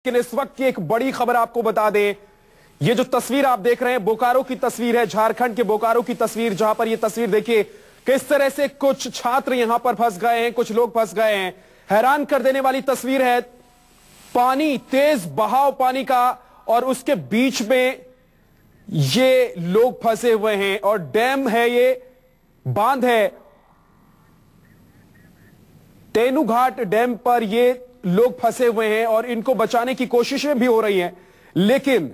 लेकिन इस वक्त की एक बड़ी खबर आपको बता दें, ये जो तस्वीर आप देख रहे हैं बोकारो की तस्वीर है, झारखंड के बोकारो की तस्वीर, जहां पर ये तस्वीर देखिए किस तरह से कुछ छात्र यहां पर फंस गए हैं, कुछ लोग फंस गए हैं। हैरान कर देने वाली तस्वीर है, पानी, तेज बहाव पानी का, और उसके बीच में ये लोग फंसे हुए हैं। और डैम है, ये बांध है, तेनुघाट डैम पर ये लोग फंसे हुए हैं और इनको बचाने की कोशिशें भी हो रही हैं, लेकिन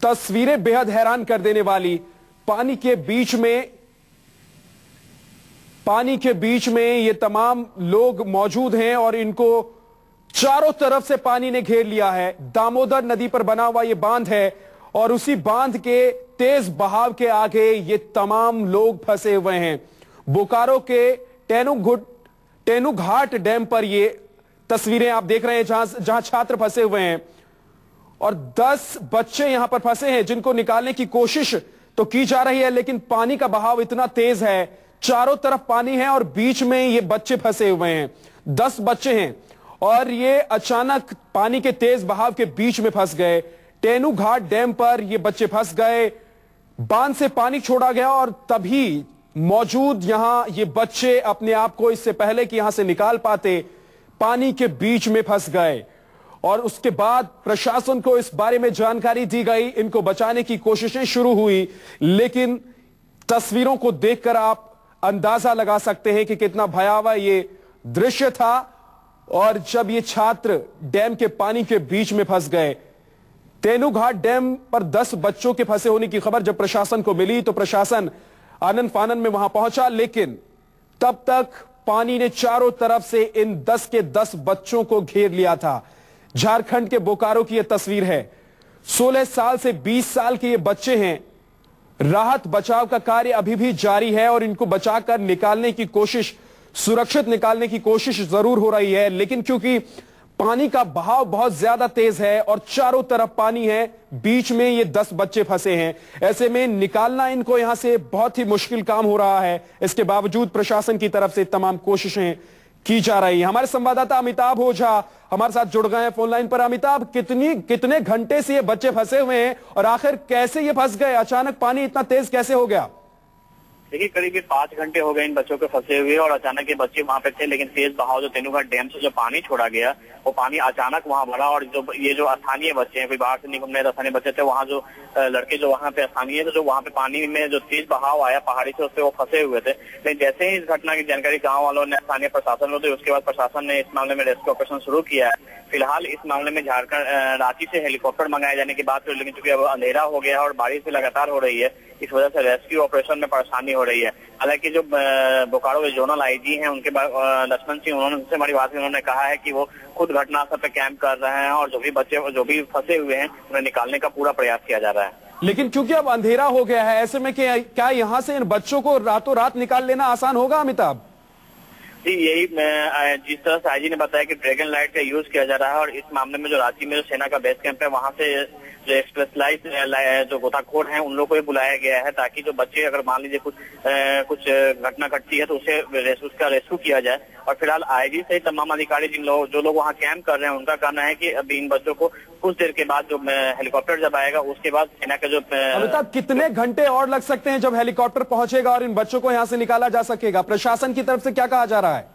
तस्वीरें बेहद हैरान कर देने वाली। पानी के बीच में ये तमाम लोग मौजूद हैं और इनको चारों तरफ से पानी ने घेर लिया है। दामोदर नदी पर बना हुआ ये बांध है और उसी बांध के तेज बहाव के आगे ये तमाम लोग फंसे हुए हैं। बोकारो के तेनुघाट डैम पर ये तस्वीरें आप देख रहे हैं जहां छात्र फंसे हुए हैं और 10 बच्चे यहां पर फंसे हैं जिनको निकालने की कोशिश तो की जा रही है, लेकिन पानी का बहाव इतना तेज है, चारों तरफ पानी है और बीच में ये बच्चे फंसे हुए हैं। 10 बच्चे हैं और ये अचानक पानी के तेज बहाव के बीच में फंस गए। तेनुघाट डैम पर ये बच्चे फंस गए, बांध से पानी छोड़ा गया और तभी मौजूद यहां ये बच्चे अपने आप को इससे पहले कि यहां से निकाल पाते, पानी के बीच में फंस गए। और उसके बाद प्रशासन को इस बारे में जानकारी दी गई, इनको बचाने की कोशिशें शुरू हुई, लेकिन तस्वीरों को देखकर आप अंदाजा लगा सकते हैं कि कितना भयावह ये दृश्य था। और जब ये छात्र डैम के पानी के बीच में फंस गए, तेनुघाट डैम पर 10 बच्चों के फंसे होने की खबर जब प्रशासन को मिली तो प्रशासन आनन फानन में वहां पहुंचा, लेकिन तब तक पानी ने चारों तरफ से इन 10 के 10 बच्चों को घेर लिया था। झारखंड के बोकारो की यह तस्वीर है, 16 साल से 20 साल के ये बच्चे हैं। राहत बचाव का कार्य अभी भी जारी है और इनको बचाकर निकालने की कोशिश, सुरक्षित निकालने की कोशिश जरूर हो रही है, लेकिन क्योंकि पानी का बहाव बहुत ज्यादा तेज है और चारों तरफ पानी है, बीच में ये 10 बच्चे फंसे हैं, ऐसे में निकालना इनको यहां से बहुत ही मुश्किल काम हो रहा है। इसके बावजूद प्रशासन की तरफ से तमाम कोशिशें की जा रही है। हमारे संवाददाता अमिताभ ओझा हमारे साथ जुड़ गए हैं फोन लाइन पर। अमिताभ, कितने घंटे से ये बच्चे फंसे हुए हैं और आखिर कैसे ये फंस गए? अचानक पानी इतना तेज कैसे हो गया? देखिए, करीब 5 घंटे हो गए इन बच्चों के फंसे हुए और अचानक ये बच्चे वहां पे थे, लेकिन तेज बहाव जो तेनुघाट डैम से जो पानी छोड़ा गया वो पानी अचानक वहां भरा और जो स्थानीय बच्चे हैं, कोई बाहर से नहीं घूमने स्थानीय बच्चे थे, वहाँ जो लड़के जो वहाँ पे स्थानीय थे, जो वहाँ पे पानी में जो तेज बहाव आया पहाड़ी से, उससे वो फंसे हुए थे। लेकिन जैसे ही इस घटना की जानकारी गाँव वालों ने, स्थानीय प्रशासन को दी, उसके बाद प्रशासन ने इस मामले में रेस्क्यू ऑपरेशन शुरू किया है। फिलहाल इस मामले में झारखंड रांची से हेलीकॉप्टर मंगाए जाने की बात है, लेकिन चूंकि अब अंधेरा हो गया और बारिश भी लगातार हो रही है, इस वजह से रेस्क्यू ऑपरेशन में परेशानी हो रही है। हालांकि जो बोकारो के जोनल आईजी हैं, उनके लक्ष्मण सिंह, उन्होंने बड़ी बात, उन्होंने कहा है कि वो खुद घटनास्थल पे कैंप कर रहे हैं और जो भी बच्चे जो भी फंसे हुए हैं उन्हें निकालने का पूरा प्रयास किया जा रहा है। लेकिन क्योंकि अब अंधेरा हो गया है, ऐसे में क्या यहाँ से इन बच्चों को रातों रात निकाल लेना आसान होगा अमिताभ? जी, यही जिस तरह से आईजी ने बताया कि ड्रैगन लाइट का यूज किया जा रहा है और इस मामले में जो रांची में जो सेना का बेस कैंप है, वहां से जो एक्सप्रेस लाइट जो गोताखोर हैं उन लोगों को भी बुलाया गया है, ताकि जो बच्चे अगर मान लीजिए कुछ घटना घटती है तो उसका रेस्क्यू किया जाए। और फिलहाल आईजी से तमाम अधिकारी जो लोग वहाँ कैंप कर रहे हैं, उनका कहना है कि अभी इन बच्चों को कुछ देर के बाद जो हेलीकॉप्टर जब आएगा उसके बाद सेना का जो अमिताभ, कितने घंटे और लग सकते हैं जब हेलीकॉप्टर पहुंचेगा और इन बच्चों को यहाँ से निकाला जा सकेगा? प्रशासन की तरफ से क्या कहा जा रहा है?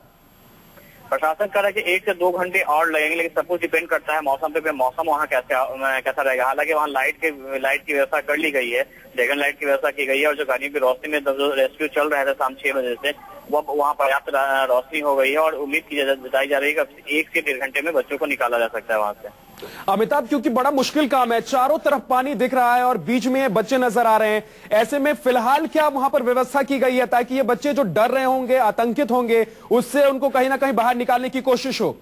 प्रशासन कह रहा है कि 1 से 2 घंटे और लगेंगे, लेकिन सब कुछ डिपेंड करता है मौसम पे, मौसम वहाँ कैसा रहेगा। हालांकि वहाँ लाइट की व्यवस्था कर ली गई है, ड्रैगन लाइट की व्यवस्था की गई है और जो गाड़ियों की रोशनी में जो रेस्क्यू चल रहा था शाम 6 बजे से, वो वहाँ पर्याप्त रोशनी हो गई है और उम्मीद जताई जा रही है कि 1 से 1.5 घंटे में बच्चों को निकाला जा सकता है वहाँ से। अमिताभ, क्योंकि बड़ा मुश्किल काम है, चारों तरफ पानी दिख रहा है और बीच में बच्चे नजर आ रहे हैं, ऐसे में फिलहाल क्या वहां पर व्यवस्था की गई है ताकि ये बच्चे जो डर रहे होंगे, आतंकित होंगे, उससे उनको कहीं ना कहीं बाहर निकालने की कोशिश हो?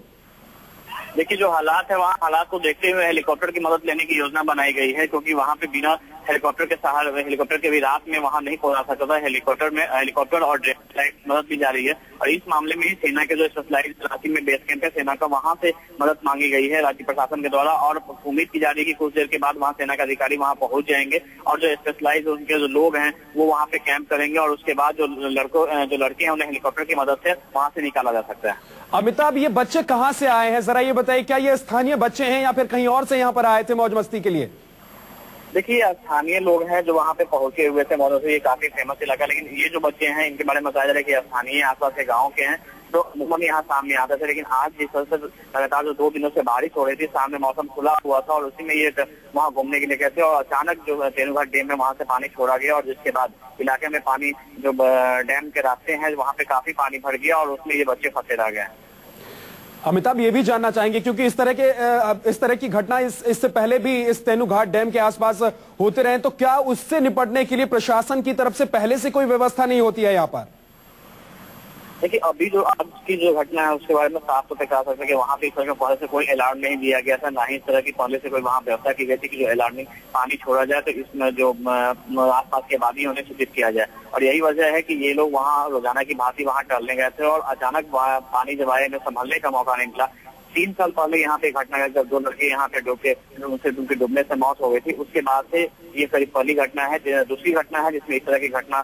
देखिए, जो हालात है वहाँ हालात को देखते हुए हेलीकॉप्टर की मदद लेने की योजना बनाई गई है, क्योंकि वहाँ पे बिना हेलीकॉप्टर के भी रात में वहाँ नहीं पहुंचा सकता था। हेलीकॉप्टर और ड्रैगन लाइट मदद दी जा रही है और इस मामले में ही सेना के जो स्पेशलाइज्ड रांची में बेस कैंप है सेना का, वहाँ से मदद मांगी गई है राज्य प्रशासन के द्वारा और उम्मीद की जा रही है कि कुछ देर के बाद वहाँ सेना के अधिकारी वहाँ पहुंच जाएंगे और जो स्पेशलाइज्ड उनके जो लोग हैं वो वहाँ पे कैंप करेंगे और उसके बाद जो लड़के हैं उन्हें हेलीकॉप्टर की मदद से वहाँ से निकाला जा सकता है। अमिताभ, ये बच्चे कहां से आए हैं, जरा ये बताइए, क्या ये स्थानीय बच्चे हैं या फिर कहीं और से यहाँ पर आए थे मौज मस्ती के लिए? देखिए, स्थानीय लोग हैं जो वहाँ पे पहुंचे हुए थे मौजूद। ये काफी फेमस इलाका, लेकिन ये जो बच्चे हैं इनके बारे में बताया जा रहा है कि स्थानीय आसपास के गाँव के हैं, तो अमूमन यहाँ सामने आते थे। लेकिन आज जिस तरह से लगातार जो 2 दिनों से बारिश हो रही थी, सामने मौसम खुला हुआ था और उसी में ये वहाँ घूमने के लिए गए थे और अचानक जो तेनुघाट डैम में वहाँ से पानी छोड़ा गया और जिसके बाद इलाके में पानी जो डैम के रास्ते हैं वहाँ पे काफी पानी भर गया और उसमें ये बच्चे फंसे रह गए। अमिताभ, ये भी जानना चाहेंगे क्योंकि इस तरह की घटना इससे पहले भी इस तेनुघाट डैम के आसपास होते रहे, तो क्या उससे निपटने के लिए प्रशासन की तरफ से पहले से कोई व्यवस्था नहीं होती है यहाँ पर? देखिए, अभी जो आज की जो घटना है उसके बारे में साफ तौर पर कह सकते हैं कि वहाँ पे इस तरह के पहले से कोई अलार्म नहीं दिया गया था, ना ही इस तरह की पहले से कोई वहाँ व्यवस्था की गई थी कि जो अलार्मिंग पानी छोड़ा जाए तो इसमें जो आसपास के आबादी उन्हें सूचित किया जाए। और यही वजह है कि ये लोग वहाँ रोजाना की भांति वहाँ टहलने गए थे और अचानक पानी जब आए में संभलने का मौका नहीं मिला। 3 साल पहले यहाँ पे घटना है जब 2 लड़के यहाँ पे डूब के उनके डूबने से मौत हो गई थी। उसके बाद से ये करीब पहली घटना है, दूसरी घटना है जिसमें इस तरह की घटना,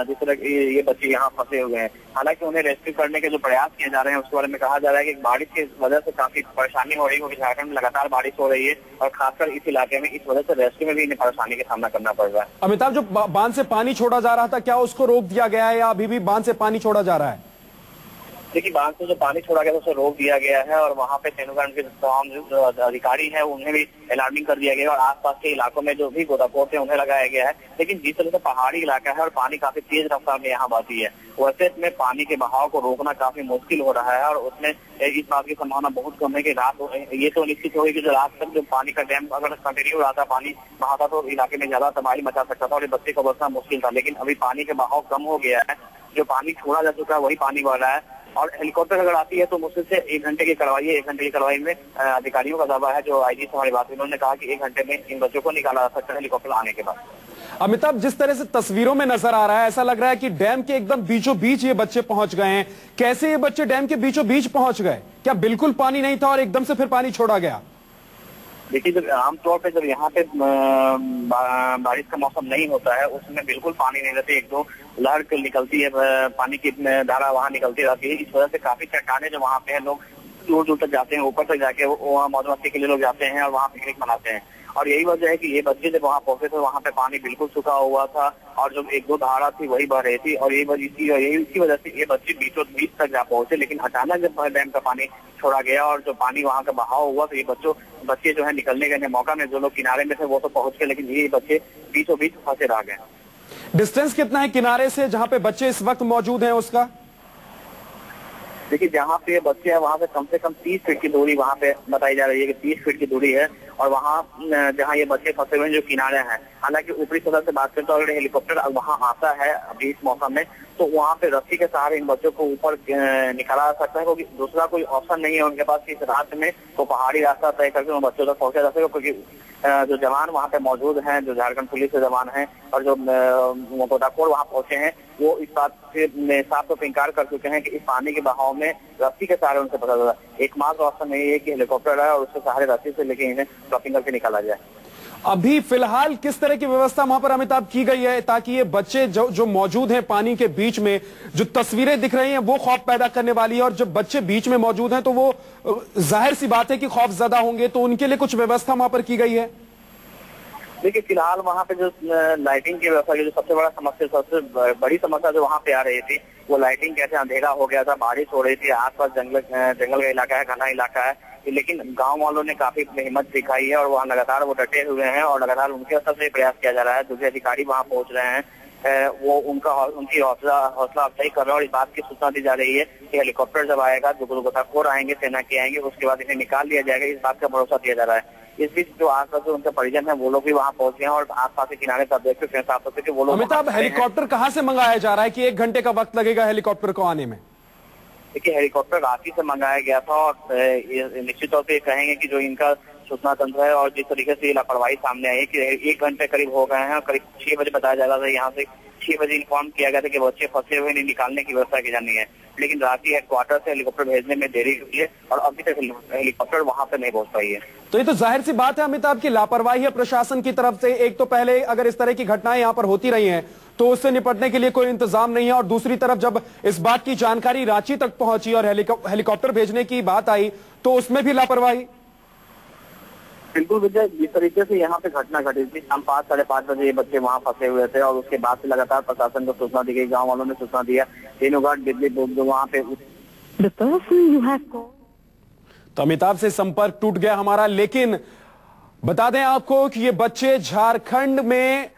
जिस तरह ये बच्चे यहाँ फंसे हुए हैं। हालांकि उन्हें रेस्क्यू करने के जो प्रयास किए जा रहे हैं उसके बारे में कहा जा रहा है कि बारिश की वजह से काफी परेशानी हो रही है, क्योंकि झारखंड में लगातार बारिश हो रही है और खासकर इस इलाके में इस वजह से रेस्क्यू में भी इन्हें परेशानी का सामना करना पड़ रहा है। अमिताभ, जो बांध से पानी छोड़ा जा रहा था, क्या उसको रोक दिया गया है या अभी भी बांध से पानी छोड़ा जा रहा है? देखिए, बांध से जो पानी छोड़ा गया था उसे रोक दिया गया है और वहाँ पे तेनुघाट के तमाम जो अधिकारी हैं उन्हें भी अलार्मिंग कर दिया गया और आसपास के इलाकों में जो भी गोताखोर थे उन्हें लगाया गया है। लेकिन जिस तरह से पहाड़ी इलाका है और पानी काफी तेज रफ्तार में यहाँ बहती है, वैसे में पानी के बहाव को रोकना काफी मुश्किल हो रहा है और उसमें इस बात की संभावना बहुत कम है कि रात ये तो निश्चित होगी कि जो रात तक जो पानी का डैम अगर कंटिन्यू रहा था, पानी बहाता तो इलाके में ज्यादा तबाही मचा सकता था और बच्चे को बचना मुश्किल था। लेकिन अभी पानी के बहाव कम हो गया है, जो पानी छोड़ा जा चुका है वही पानी बढ़ रहा है और हेलीकॉप्टर अगर आती है तो मुश्किल से 1 घंटे की कार्रवाई है। 1 घंटे की कार्रवाई में अधिकारियों का दावा है, जो आईजी से हमारी बात हुई, उन्होंने कहा कि 1 घंटे में इन बच्चों को निकाला जा सकता है हेलीकॉप्टर आने के बाद। अमिताभ, जिस तरह से तस्वीरों में नजर आ रहा है, ऐसा लग रहा है कि डैम के एकदम बीचों बीच ये बच्चे पहुंच गए हैं। कैसे ये बच्चे डैम के बीचों बीच पहुंच गए? क्या बिल्कुल पानी नहीं था और एकदम से फिर पानी छोड़ा गया? देखिए, जब आमतौर पे जब यहाँ पे बारिश का मौसम नहीं होता है उसमें बिल्कुल पानी नहीं रहती, 1-2 लहर निकलती है, पानी की धारा वहाँ निकलती रहती है। इस वजह से काफी चट्टाने जो वहाँ पे है, लोग दूर दूर तक जाते हैं, ऊपर तक जाके वहाँ मौज मस्ती के लिए लोग जाते हैं और वहाँ पिकनिक मनाते हैं। और यही वजह है कि ये बच्चे जब वहाँ पहुंचे थे वहाँ पे पानी बिल्कुल सूखा हुआ था और जो 1-2 धारा थी वही बह रही थी और इसी वजह से ये बच्चे बीचों बीच तक जा पहुंचे। लेकिन अचानक जब डैम का पानी छोड़ा गया और जो पानी वहाँ का बहाव हुआ तो ये बच्चे जो है निकलने का मौका में, जो लोग किनारे में थे वो तो पहुंच गए, लेकिन ये बच्चे बीचों बीच फंसे रह गए। डिस्टेंस कितना है किनारे से जहाँ पे बच्चे इस वक्त मौजूद हैं उसका? देखिए, जहाँ पे बच्चे हैं वहाँ से कम 30 फीट की दूरी वहाँ पे बताई जा रही है कि 30 फीट की दूरी है और वहाँ जहाँ ये बच्चे फंसे हुए हैं जो किनारे हैं, हालांकि ऊपरी सतह से बात करें तो अगर हेलीकॉप्टर वहाँ आता है अभी इस मौसम में तो वहाँ पे रस्सी के सहारे इन बच्चों को ऊपर निकाला जा सकता है, क्योंकि दूसरा कोई ऑप्शन नहीं है उनके पास कि इस रात में वो पहाड़ी रास्ता तय करके उन बच्चों तक पहुंचा जा सके। क्योंकि जो जवान वहाँ पे मौजूद हैं, जो झारखंड पुलिस के जवान हैं और जो गोताखोर वहाँ पहुंचे हैं, वो इस बात से साफ तौर पर इंकार कर चुके हैं कि इस पानी के बहाव में रस्सी के सहारे उनसे पता चला। एकमात्र ऑप्शन नहीं है कि हेलीकॉप्टर आए और उसके सहारे रस्सी से लेके इन्हें ड्रॉपिंग करके निकाला जाए। अभी फिलहाल किस तरह की व्यवस्था वहां पर अमिताभ की गई है ताकि ये बच्चे जो मौजूद हैं पानी के बीच में, जो तस्वीरें दिख रही हैं वो खौफ पैदा करने वाली है और जब बच्चे बीच में मौजूद हैं तो वो जाहिर सी बात है कि खौफ ज्यादा होंगे, तो उनके लिए कुछ व्यवस्था वहां पर की गई है? देखिए, फिलहाल वहाँ पे जो लाइटिंग की व्यवस्था की जो सबसे बड़ी समस्या जो वहाँ पे आ रही थी वो लाइटिंग कैसे, अंधेरा हो गया था, बारिश हो रही थी, आसपास जंगल का इलाका है, घना इलाका है, लेकिन गांव वालों ने काफी हिम्मत दिखाई है और वहाँ लगातार वो डटे हुए हैं और लगातार उनके तरफ से प्रयास किया जा रहा है। दूसरे अधिकारी वहाँ पहुंच रहे हैं, वो उनकी हौसला अफजाई कर रहे हैं और इस बात की सूचना दी जा रही है कि हेलीकॉप्टर जब आएगा, जो गोताखोर आएंगे, सेना के आएंगे, उसके बाद इन्हें निकाल लिया जाएगा, इस बात का भरोसा दिया जा रहा है। इस बीच जो आसपास जो उनके परिजन है वो लोग भी वहाँ पहुंच गए हैं और आसपास के किनारे सब देख चुके हैं साफ तौर से कि वो लोग। अमिताभ, हेलीकॉप्टर कहाँ से मंगाया जा रहा है कि 1 घंटे का वक्त लगेगा हेलीकॉप्टर को आने में? देखिए, हेलीकॉप्टर रांची से मंगाया गया था और निश्चित तौर पर कहेंगे कि जो इनका सूचना तंत्र है और जिस तरीके से लापरवाही सामने आई है कि 1 घंटे करीब हो गए हैं और करीब 6 बजे बताया जा रहा था, यहाँ से 6 बजे इन्फॉर्म किया गया था कि बच्चे फंसे हुए नहीं, निकालने की व्यवस्था की जानी है, लेकिन रांची हेडक्वार्टर से हेलीकॉप्टर भेजने में देरी हुई है और अभी तक हेलीकॉप्टर वहां पे नहीं पहुंच पाई है। तो ये तो जाहिर सी बात है अमिताभ की लापरवाही है प्रशासन की तरफ से। एक तो पहले अगर इस तरह की घटनाएं यहाँ पर होती रही हैं तो उससे निपटने के लिए कोई इंतजाम नहीं है। और दूसरी तरफ जब इस बात की जानकारी रांची तक पहुंची और हेलीकॉप्टर भेजने की बात आई तो उसमें भी लापरवाही। बिल्कुल विजय, जिस तरीके से यहाँ पे घटना घटी थी, शाम 5 साढ़े 5 बजे ये बच्चे वहाँ फंसे हुए थे और उसके बाद से लगातार प्रशासन को सूचना दी गई, गाँव वालों ने सूचना दिया, तीनों घाट बिजली बोर्ड जो वहाँ पे। तो अमिताभ से संपर्क टूट गया हमारा, लेकिन बता दें आपको कि ये बच्चे झारखंड में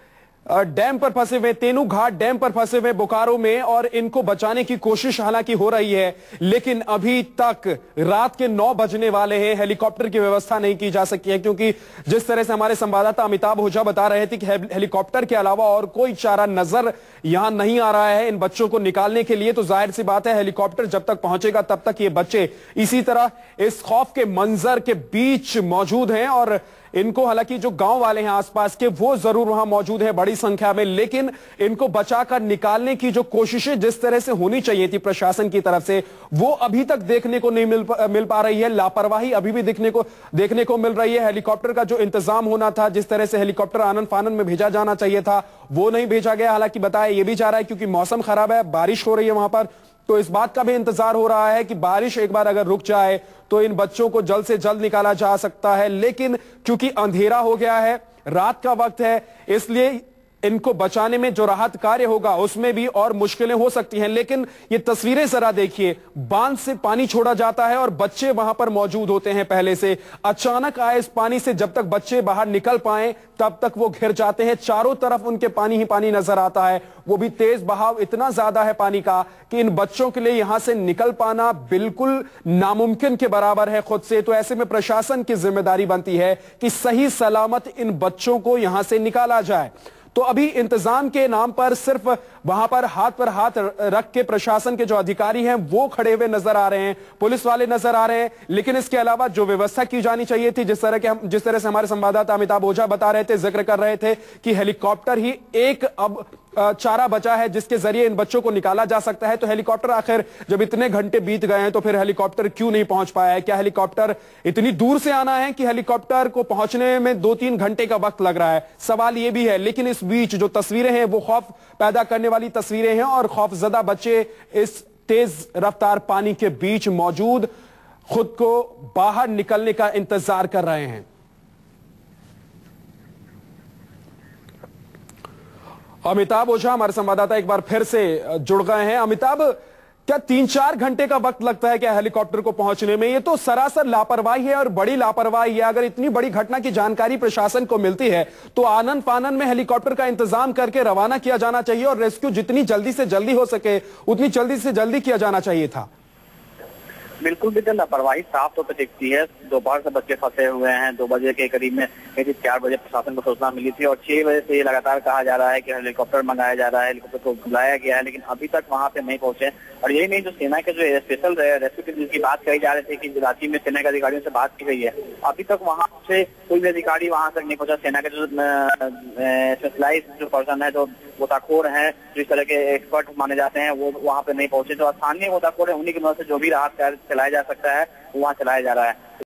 डैम पर फंसे हुए, तेनू घाट डैम पर फंसे हुए बोकारो में, और इनको बचाने की कोशिश हालांकि हो रही है, लेकिन अभी तक रात के 9 बजने वाले हैं, हेलीकॉप्टर की व्यवस्था नहीं की जा सकी है। क्योंकि जिस तरह से हमारे संवाददाता अमिताभ ओझा बता रहे थे कि हेलीकॉप्टर के अलावा और कोई चारा नजर यहां नहीं आ रहा है इन बच्चों को निकालने के लिए, तो जाहिर सी बात है हेलीकॉप्टर जब तक पहुंचेगा तब तक ये बच्चे इसी तरह इस खौफ के मंजर के बीच मौजूद हैं। और इनको हालांकि जो गांव वाले हैं आसपास के वो जरूर वहां मौजूद हैं बड़ी संख्या में, लेकिन इनको बचाकर निकालने की जो कोशिशें जिस तरह से होनी चाहिए थी प्रशासन की तरफ से, वो अभी तक देखने को नहीं मिल पा रही है। लापरवाही अभी भी देखने को मिल रही है। हेलीकॉप्टर का जो इंतजाम होना था, जिस तरह से हेलीकॉप्टर आनन फानन में भेजा जाना चाहिए था, वो नहीं भेजा गया। हालांकि बताया ये भी जा रहा है क्योंकि मौसम खराब है, बारिश हो रही है वहां पर, तो इस बात का भी इंतजार हो रहा है कि बारिश एक बार अगर रुक जाए तो इन बच्चों को जल्द से जल्द निकाला जा सकता है। लेकिन क्योंकि अंधेरा हो गया है, रात का वक्त है, इसलिए इनको बचाने में जो राहत कार्य होगा उसमें भी और मुश्किलें हो सकती हैं। लेकिन ये तस्वीरें जरा देखिए, बांध से पानी छोड़ा जाता है और बच्चे वहां पर मौजूद होते हैं पहले से। अचानक आए इस पानी से जब तक बच्चे बाहर निकल पाए तब तक वो घिर जाते हैं। चारों तरफ उनके पानी ही पानी नजर आता है, वो भी तेज बहाव इतना ज्यादा है पानी का कि इन बच्चों के लिए यहां से निकल पाना बिल्कुल नामुमकिन के बराबर है खुद से। तो ऐसे में प्रशासन की जिम्मेदारी बनती है कि सही सलामत इन बच्चों को यहां से निकाला जाए। तो अभी इंतजाम के नाम पर सिर्फ वहां पर हाथ रख के प्रशासन के जो अधिकारी हैं वो खड़े हुए नजर आ रहे हैं, पुलिस वाले नजर आ रहे हैं, लेकिन इसके अलावा जो व्यवस्था की जानी चाहिए थी, जिस तरह से हमारे संवाददाता अमिताभ ओझा बता रहे थे, जिक्र कर रहे थे कि हेलीकॉप्टर ही एक अब चारा बचा है जिसके जरिए इन बच्चों को निकाला जा सकता है। तो हेलीकॉप्टर आखिर जब इतने घंटे बीत गए हैं तो फिर हेलीकॉप्टर क्यों नहीं पहुंच पाया है? क्या हेलीकॉप्टर इतनी दूर से आना है कि हेलीकॉप्टर को पहुंचने में 2-3 घंटे का वक्त लग रहा है? सवाल यह भी है। लेकिन इस बीच जो तस्वीरें हैं वो खौफ पैदा करने वाली तस्वीरें हैं और खौफजदा बच्चे इस तेज रफ्तार पानी के बीच मौजूद खुद को बाहर निकलने का इंतजार कर रहे हैं। अमिताभ ओझा हमारे संवाददाता एक बार फिर से जुड़ गए हैं। अमिताभ, क्या 3-4 घंटे का वक्त लगता है क्या हेलीकॉप्टर को पहुंचने में? ये तो सरासर लापरवाही है और बड़ी लापरवाही है। अगर इतनी बड़ी घटना की जानकारी प्रशासन को मिलती है तो आनन फानन में हेलीकॉप्टर का इंतजाम करके रवाना किया जाना चाहिए और रेस्क्यू जितनी जल्दी से जल्दी हो सके उतनी जल्दी से जल्दी किया जाना चाहिए था। बिल्कुल भी लापरवाही साफ तौर पर दिखती है। दोपहर से बच्चे फंसे हुए हैं, 2 बजे के करीब में 4 बजे प्रशासन को सूचना मिली थी और 6 बजे से ये लगातार कहा जा रहा है कि हेलीकॉप्टर मंगाया जा रहा है, हेलीकॉप्टर को बुलाया गया है, लेकिन अभी तक वहां पे नहीं पहुंचे। और यही नहीं, जो सेना के जो स्पेशल रेस्क्यू टीम की बात कही जा रही थी कि रांची में सेना के अधिकारियों से बात की गई है, अभी तक वहां से कोई भी अधिकारी वहां तक नहीं पहुंचा। सेना के जो स्पेशलाइज्ड जो पर्सन है, जो गोताखोर है, जो इस तरह के एक्सपर्ट माने जाते हैं, वो वहां पे नहीं पहुंचे। जो स्थानीय गोताखोर है उन्हीं की मदद से जो भी राहत कार्य चलाया जा सकता है वो वहाँ चलाया जा रहा है।